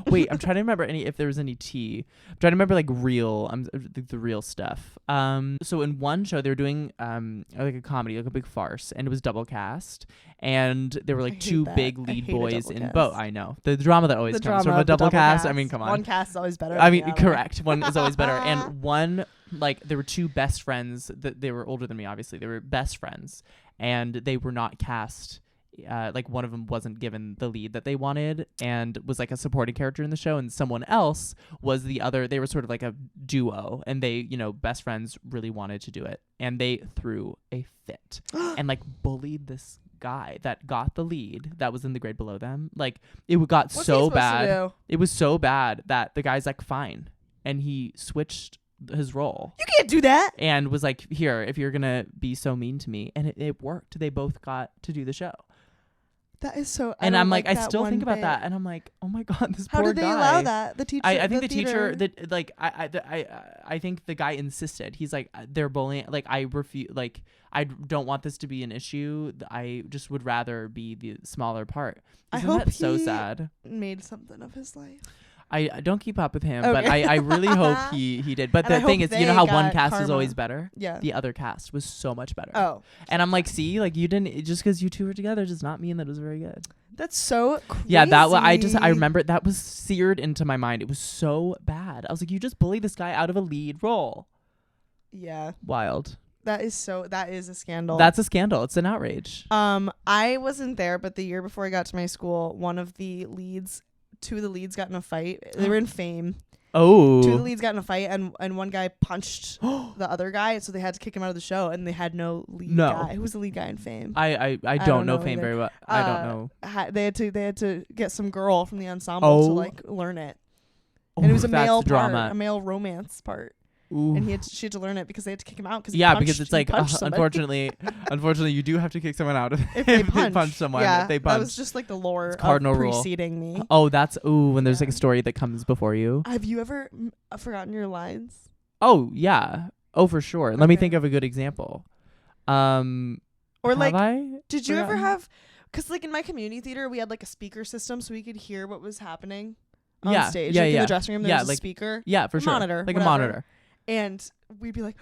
Wait, I'm trying to remember if there was any tea. I'm trying to remember like the real stuff. So in one show they were doing like a comedy, like a big farce, and it was double cast, and there were like two big lead boys in both. I know the drama that always comes from a double cast. I mean, come on. One cast is always better. I mean, correct. One is always better, and one like there were two best friends that they were older than me. Obviously, they were best friends, and they were not cast. Like one of them wasn't given the lead that they wanted and was like a supporting character in the show, and someone else was the other. They were sort of like a duo, and they, best friends really wanted to do it, and they threw a fit and like bullied this guy that got the lead that was in the grade below them. Like it got so bad. It was so bad that the guy's like, fine, and he switched his role. You can't do that. And was like, here, if you're gonna be so mean to me, and it worked. They both got to do the show. That is so. And I'm like, I still think about that, and I'm like, oh my God, this poor guy. How did they allow that? The teacher. I think the teacher that like I think the guy insisted. He's like, they're bullying. Like I refuse. Like I don't want this to be an issue. I just would rather be the smaller part. Isn't I hope that so he sad? Made something of his life. I don't keep up with him, okay. but I really hope he did. But the thing is, you know how one cast is always better? Yeah. The other cast was so much better. Oh. And I'm like, see, like you didn't, just because you two were together does not mean that it was very good. That's so crazy. Yeah, I remember that was seared into my mind. It was so bad. I was like, you just bully this guy out of a lead role. Yeah. Wild. That is a scandal. That's a scandal. It's an outrage. I wasn't there, but the year before I got to my school, two of the leads got in a fight. They were in Fame. Oh. Two of the leads got in a fight, and one guy punched the other guy, so they had to kick him out of the show, and they had no lead guy. Who was the lead guy in Fame? I don't know Fame very well. I don't know. They had to get some girl from the ensemble to like learn it. And it was a male drama. A male romance part. Ooh. And she had to learn it because they had to kick him out. Because it's like, unfortunately, you do have to kick someone out if they punch someone. Yeah, if they punch. That was just like the lore cardinal preceding me. Oh, when there's like a story that comes before you. Have you ever forgotten your lines? Oh, yeah. Oh, for sure. Let me think of a good example. Or did you ever have, because like in my community theater, we had like a speaker system so we could hear what was happening on stage. Yeah, like in the dressing room, there was a speaker. Yeah, for sure. Monitor. Like a monitor. And we'd be like,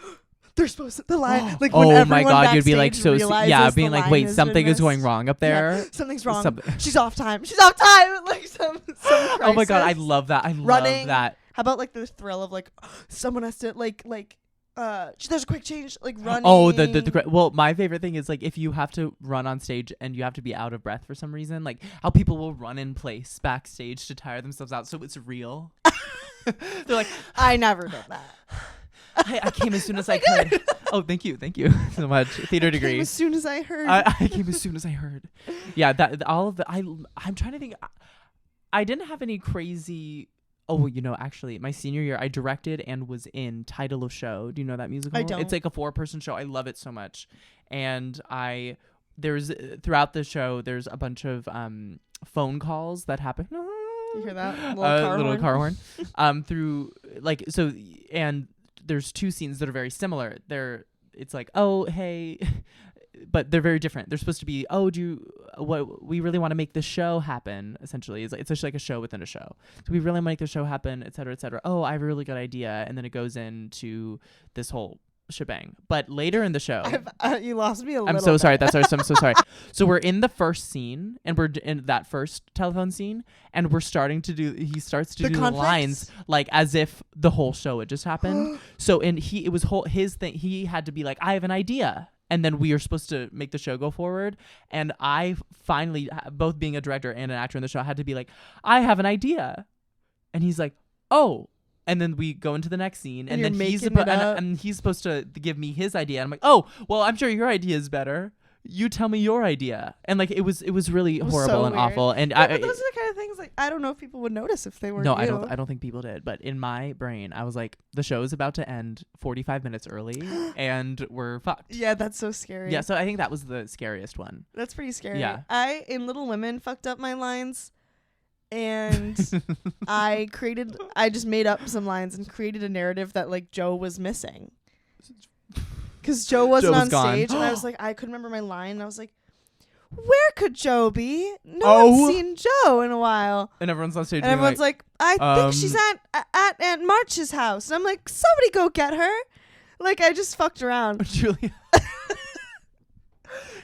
they're supposed to, the line, like when everyone my God, you'd be like, being like, wait, something is going wrong up there. Yeah, something's wrong. She's off time. Like some crisis. Oh my God, I love that. Love that. How about like the thrill of like, someone has to there's a quick change, like running. Oh, well, my favorite thing is like if you have to run on stage and you have to be out of breath for some reason, like how people will run in place backstage to tire themselves out so it's real. They're like, I never did that. I came as soon as I heard. Oh, thank you so much. Theater degree. Came as soon as I heard. I came as soon as I heard. Yeah, all of the. I'm trying to think. I didn't have any crazy. Oh, actually, my senior year, I directed and was in Title of Show. Do you know that musical? I don't. It's like a 4-person show. I love it so much. And there's throughout the show, there's a bunch of phone calls that happen. You hear that? Little car horn. Through like so, and there's 2 scenes that are very similar. It's like, oh hey, but they're very different. They're supposed to be, we really want to make this show happen. Essentially, it's just like a show within a show. So we really want to make the show happen, et cetera, et cetera. Oh, I have a really good idea, and then it goes into this whole shebang. But later in the show, you lost me a little. I'm so sorry. I'm so sorry. So we're in the first scene, and we're in that first telephone scene, and we're starting to do. He starts to do the lines like as if the whole show had just happened. So his thing. He had to be like, I have an idea. And then we are supposed to make the show go forward. And I finally, both being a director and an actor in the show, had to be like, I have an idea. And he's like, oh. And then we go into the next scene. And then he's supposed to give me his idea. And I'm like, oh, well, I'm sure your idea is better. You tell me your idea. And like it was really horrible and awful. And but those are the kind of things like I don't know if people would notice if they were. No, I don't think people did. But in my brain, I was like, the show is about to end 45 minutes early, and we're fucked. Yeah, that's so scary. Yeah, so I think that was the scariest one. That's pretty scary. Yeah. I in Little Women fucked up my lines, and I just made up some lines and created a narrative that like Joe was missing. Because Joe wasn't on stage, and I was like, I couldn't remember my line, and I was like, where could Joe be? No one's seen Joe in a while. And everyone's on stage. And everyone's like, I think she's at Aunt March's house. And I'm like, somebody go get her. Like, I just fucked around. Julia.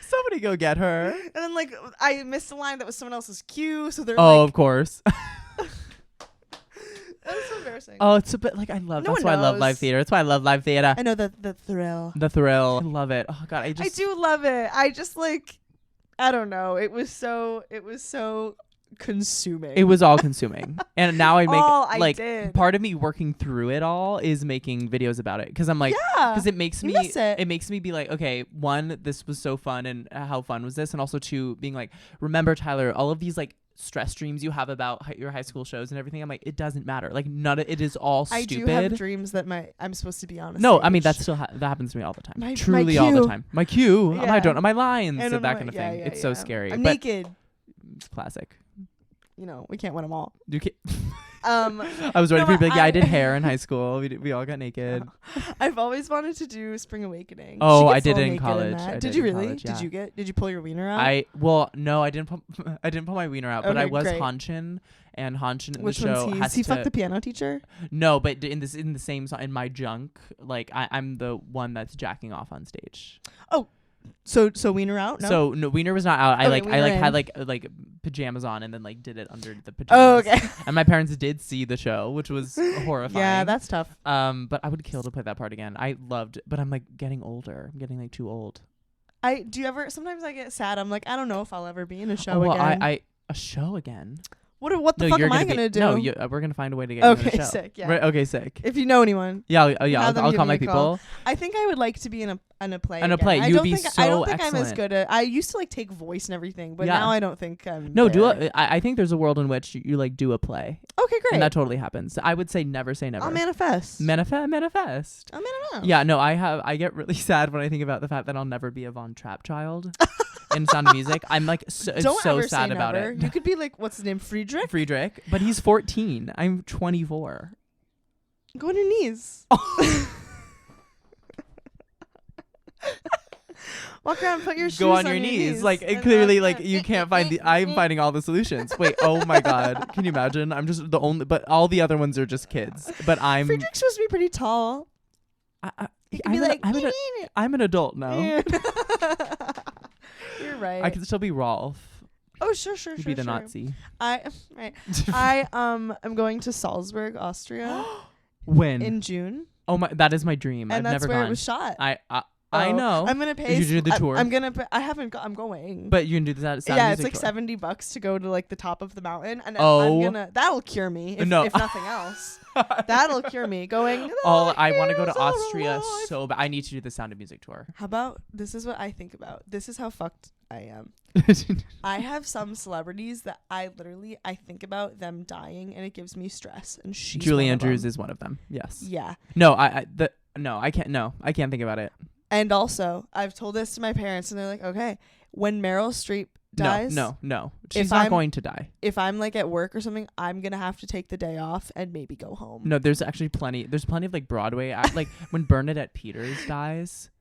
Somebody go get her. And then, like, I missed a line that was someone else's cue, so they're of course. That was so embarrassing. Oh, it's a bit like I love. That's why I love live theater. That's why I love live theater. I know the thrill. The thrill. I love it. Oh God, I do love it. I just like, I don't know. It was so consuming. It was all consuming. And now I make part of me working through it all is making videos about it because I'm like, because it makes me be like, okay, 1, this was so fun, and how fun was this, and also 2, being like, remember Tyler, all of these like stress dreams you have about your high school shows and everything. I'm like, it doesn't matter. Like none of it is all stupid. I do have dreams that I'm supposed to be on a No, stage. I mean that happens to me all the time. Truly all the time. My cue. I don't know my lines and that kind of thing. It's so scary. I'm naked. It's classic. We can't win them all. You can't. I was ready for you to be like, I did hair in high school. We all got naked. I've always wanted to do Spring Awakening. Oh, I did it in college. Did you really? Did you pull your wiener out? No, I didn't pull my wiener out, but I was Hanshin, and Hanshin in the show has he fucked the piano teacher? No, but in the same song, in my junk, like I'm the one that's jacking off on stage. Oh. So Wiener out? No. So no, Wiener was not out. I Okay, Wiener had in. like pajamas on and then like did it under the Oh, pajamas. okay. And my parents did see the show, which was horrifying. Yeah, that's tough. But I would kill to play that part again. I loved, but I'm like getting older. I'm getting like too old. Do you ever? Sometimes I get sad. I'm like, I don't know if I'll ever be in a show well, again. a show again. What the fuck am I gonna do? No, we're gonna find a way to get you in Okay, a show. sick. Yeah. Right, okay, sick. If you know anyone, Yeah, have them I'll give call me my a call. people. I think I would like to be in a play. In a again. play, I you'd don't be think, so I don't think I'm as excellent. good at. I used to like take voice and everything, but Yeah. now I don't think I'm. No, there. I think there's a world in which you like do a play, Okay, great. and that totally happens. I would say never say never. I'll manifest. Manifest. I'll manifest. Yeah, no, I get really sad when I think about the fact that I'll never be a Von Trapp child in Sound of Music. I'm like Don't so ever sad say about never. it. You could be like, what's his name, Friedrich? Friedrich, but he's 14. I'm 24. Go on your knees. Walk around, put your shoes Go on your knees. Like it clearly, like you can't find the. I'm finding all the solutions. Wait, oh my god, can you imagine? I'm just the only, but all the other ones are just kids. But I'm. Friedrich's supposed to be pretty tall. He can be like, I'm an adult now. You're right. I can still be Rolf. Oh, sure. You'd be the Nazi. I am going to Salzburg, Austria When? in June. Oh my, that is my dream. And I've that's never where gone. it was shot. I know. I'm gonna pay. Did you do the tour? I'm going. But you can do that. Yeah, it's like tour. $70 to go to like the top of the mountain, and Oh. that'll cure me if nothing else. That'll cure me. Going. I want to go to heroes are Austria alive." so bad. I need to do the Sound of Music tour. How about this is what I think about. This is how fucked I am. I have some celebrities that I think about them dying and it gives me stress. And Julie Andrews is one of them. Yes. Yeah. No, I can't. No, I can't think about it. And also, I've told this to my parents, and they're like, "Okay, when Meryl Streep dies, No. She's not going to die. If I'm like at work or something, I'm gonna have to take the day off and maybe go home." No, there's actually plenty. There's plenty of like Broadway, like when Bernadette Peters dies.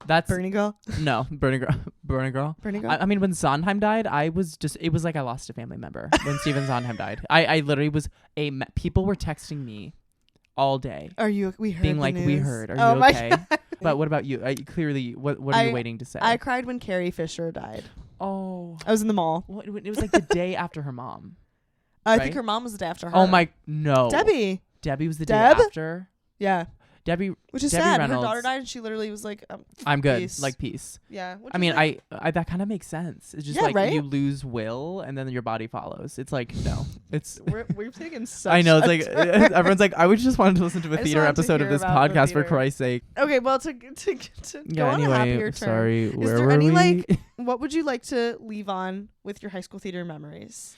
That's Bernie Girl. No, Burning Girl. Bernie Girl. I mean, when Sondheim died, it was like I lost a family member when Stephen Sondheim died. I literally was people were texting me all day. We heard being the like, news. we heard. Are Oh you my okay? God. But what about you? Clearly, what are you waiting to say? I cried when Carrie Fisher died. Oh. I was in the mall. Well, it was like the day after her mom. I right? think her mom was the day after her. Oh my, no. Debbie was the Deb? day after. Yeah. Which is Debbie sad. Reynolds. Her daughter died and she literally was like, I'm good. peace. Like peace. Yeah. I mean, I that kind of makes sense. It's just Yeah, like right? you lose will and then your body follows. It's like, no. It's we've taken such I know. It's a like turn. everyone's like, I would just wanted to listen to a I just theater wanted to episode of hear this about the podcast for theater. Christ's sake. Okay, well, to go on a happier turn. Sorry, Is where there were any we? like what would you like to leave on with your high school theater memories?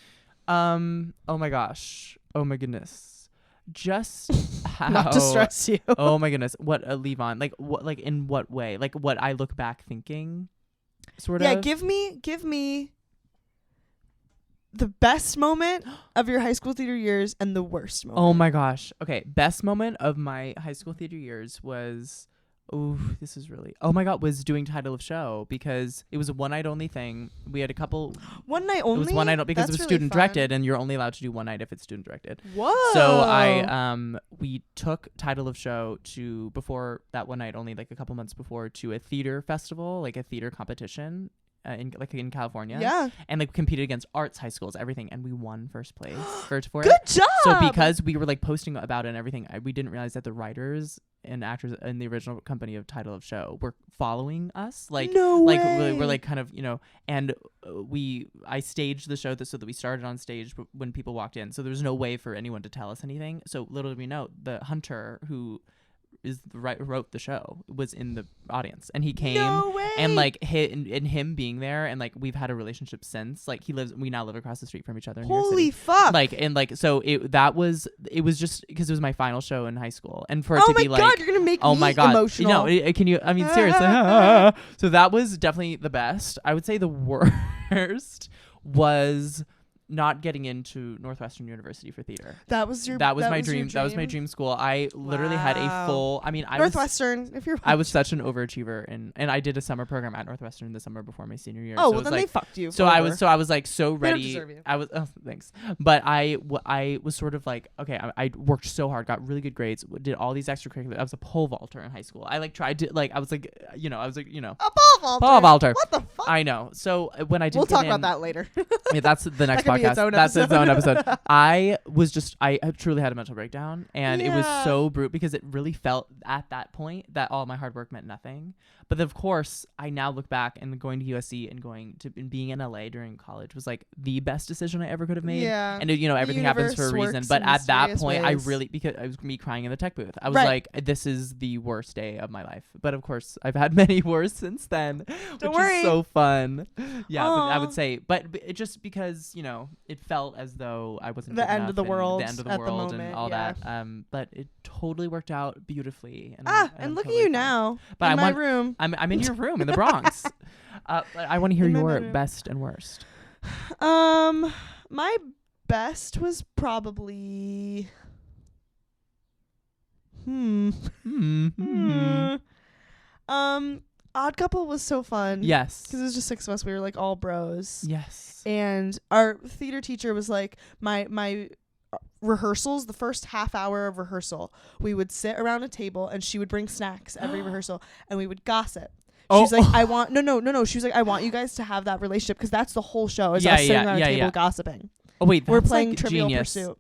Oh my gosh. Oh my goodness. Just how Not to stress you. Oh my goodness. What leave on? Like what like in what way? Like what I look back thinking sort of. Yeah, give me the best moment of your high school theater years and the worst moment. Oh my gosh. Okay, best moment of my high school theater years was was doing title of show because it was a one night only thing. We had a couple. One night only. It was one night because That's it was really student directed, and you're only allowed to do one night if it's student directed. Whoa. So we took title of show to before that one night only, like a couple months before, to a theater festival, like a theater competition. In California, yeah, and like competed against arts high schools, everything, and we won first place for it. Good job. So because we were like posting about it and everything, we didn't realize that the writers and actors in the original company of title of show were following us. Like, no like way. we're like kind of and I staged the show so that we started on stage when people walked in. So there was no way for anyone to tell us anything. So little did we know, the Hunter who wrote the show was in the audience, and he came. No way. And like him being there, and like we've had a relationship since. Like we now live across the street from each other in New York Holy City. fuck. So it was just because it was my final show in high school, and for it to be like, oh my god, you're gonna make me emotional. No, can you? I mean, seriously. So that was definitely the best. I would say the worst was not getting into Northwestern University for theater. That was my dream. That was my dream school. I literally had a full. I mean, Northwestern. If you're, I was such an overachiever, and I did a summer program at Northwestern the summer before my senior year. Oh, so well then they fucked you. So I was like so ready. They don't deserve you. I was thanks, but I was sort of like, okay, I worked so hard, got really good grades, did all these extracurriculars. I was a pole vaulter in high school. I like tried to like I was like a pole Walter. What the fuck? I know. So when I did We'll get talk in, about that later. yeah, that's the next That could be its podcast. own That's its own episode. episode. I truly had a mental breakdown, and it was Yeah. so brute because it really felt at that point that all my hard work meant nothing. But of course, I now look back and going to USC and being in LA during college was like the best decision I ever could have made. Yeah. And everything happens for a universe reason. works But in at that mysterious point, ways. because it was me crying in the tech booth. I was Right. like, this is the worst day of my life. But of course, I've had many worse since then, Don't which worry. is so fun. Yeah, but I Aw. would say, but it just because it felt as though I wasn't The good end enough of the and world the end of the at the world, moment, and all yeah. that. But it totally worked out beautifully. And And I'm look at totally you fine. now. But in I my want- room. I'm in your room in the Bronx. I want to hear In my your bedroom. best and worst. My best was probably. Odd Couple was so fun. Yes. Because it was just 6 of us. We were like all bros. Yes. And our theater teacher was like, my rehearsals, the first half hour of rehearsal, we would sit around a table and she would bring snacks every rehearsal and we would gossip. She's like, I want no. She was like, I want you guys to have that relationship because that's the whole show is us sitting around a table gossiping. Oh wait, We're that's playing like Trivial genius. Pursuit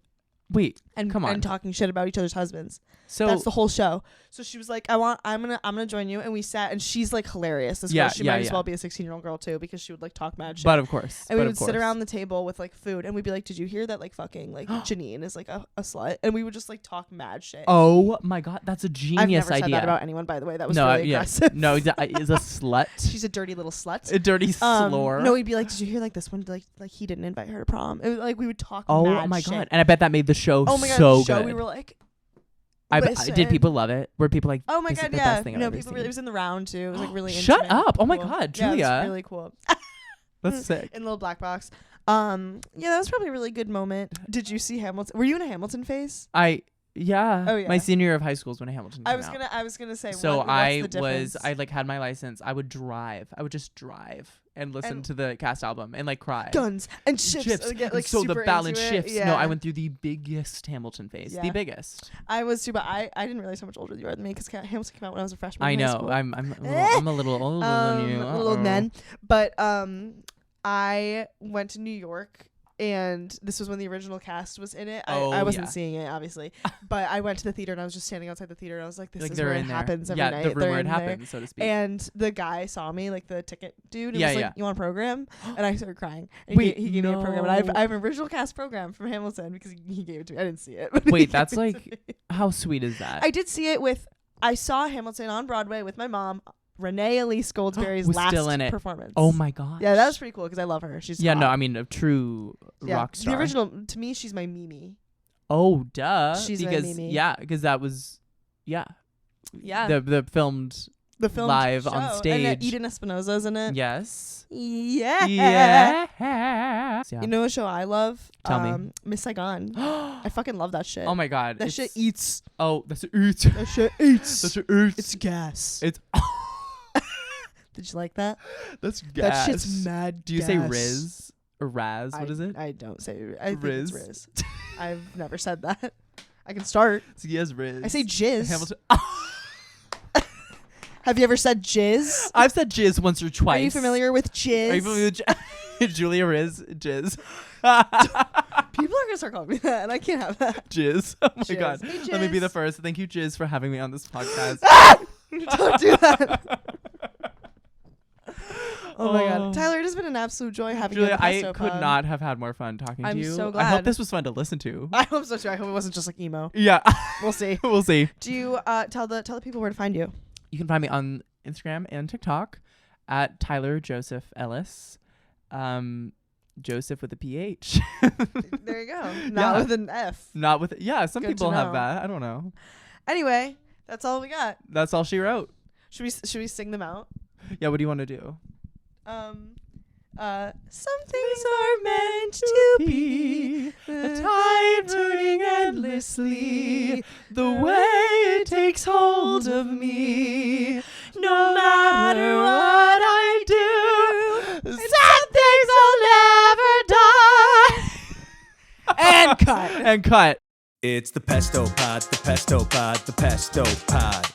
Wait, and come on. and talking shit about each other's husbands. So That's the whole show. So she was like, I'm gonna join you, and we sat, and she's like hilarious. This Yeah, girl, she yeah, might as yeah. well be a 16-year-old girl too, because she would like talk mad shit. but of course. And we but would of sit course. around the table with like food, and we'd be like, "Did you hear that like fucking like Janine is like a slut?" And we would just like talk mad shit. Oh my god, that's a I've genius never idea. said that about anyone, by the way. That was no, really aggressive. No, is a slut. She's a dirty little slut. A dirty slore. No, we'd be like, "Did you hear like this one? Like he didn't invite her to prom." It was, like we would talk. Oh mad my shit. god, and I bet that made the show Oh my god, so the show, good. we were like, did listen. people love it? Were people like, Oh my this is god, the yeah. best thing I've No, ever people. seen? It was in the round too. It was like really. Shut intimate up! Oh my cool. god, Yeah, it Julia, was really cool. that's sick. In the little black box. Yeah, that was probably a really good moment. Did you see Hamilton? Were you in a Hamilton phase? Yeah. Oh, yeah. My senior year of high school is when Hamilton came out. I was gonna say. So what's I the difference? I like had my license. I would just drive and listen And- to the cast album and like cry. guns and ships. Get, like, so the super balance into it. shifts. Yeah. No, I went through the biggest Hamilton phase. Yeah. The biggest. I was too, but I didn't realize how much older you are than me because Hamilton came out when I was a freshman. I in high know. school. I'm a little older than you. A little Uh-oh. men, but I went to New York. And this was when the original cast was in it. I wasn't yeah. seeing it, obviously. But I went to the theater and I was just standing outside the theater and I was like, this Like is they're where it in there. happens every yeah, night. the room They're where it in there. happens, so to speak. And the guy saw me, like the ticket dude, and Yeah, was like, yeah. "You want a program?" And I started crying. And Wait, he gave me a program, and no. I have an original cast program from Hamilton because he gave it to me. I didn't see it. But Wait, he that's gave it to like- me. How sweet is that? I did see it with. I saw Hamilton on Broadway with my mom. Renee Elise Goldsberry's Was last still in it. performance. Oh my god. Yeah, that was pretty cool because I love her. She's Yeah, no, hot. I mean a true Yeah. rock star. The original, to me, she's my Mimi. Oh, duh. She's my because Mimi. because that was Yeah. the filmed The film live show. on And stage. Eden Espinosa's in it. Yes. Yeah. Yeah. You know a show I love? Tell me. Miss Saigon. I fucking love that shit. Oh my god. That shit eats. Oh, that's a eat. That shit eats. That's a eat. It's gas. It's Did you like that? that's That gas. shit's mad. Do you say gas. Riz or Raz? What is it? I don't say. I think Riz. it's Riz. I've never said that. I can start. Yes, Riz. I say jizz. Hamilton. Have you ever said jizz? I've said jizz once or twice. Are you familiar with jizz? Are you familiar with Julia Riz? Jizz. People are gonna start calling me that, and I can't have that. Jizz. Oh my Jizz. god. Hey, Let me be the Jizz. first. Thank you, Jizz, for having me on this podcast. Don't do that. Oh my Oh. god, Tyler, it has been an absolute joy having Julia, you on I Pesto could Pod. not have had more fun talking I'm to you. so I glad. hope this was fun to listen to. I hope so too. I hope it wasn't just like emo. Yeah. We'll see. We'll see. Do you tell the people where to find you? You can find me on Instagram and TikTok at Tyler Joseph Ellis. Joseph with a PH. There you go. Not Yeah. with an F. Not with some Good to people have know. that. I don't know. Anyway, that's all we got. That's all she wrote. Should we sing them out? Yeah, what do you want to do? Some things are meant to be. The tide turning endlessly, the way it takes hold of me. No matter what I do, some things will never die. And cut. And cut. It's the Pesto Pod, the Pesto Pod, the Pesto Pod.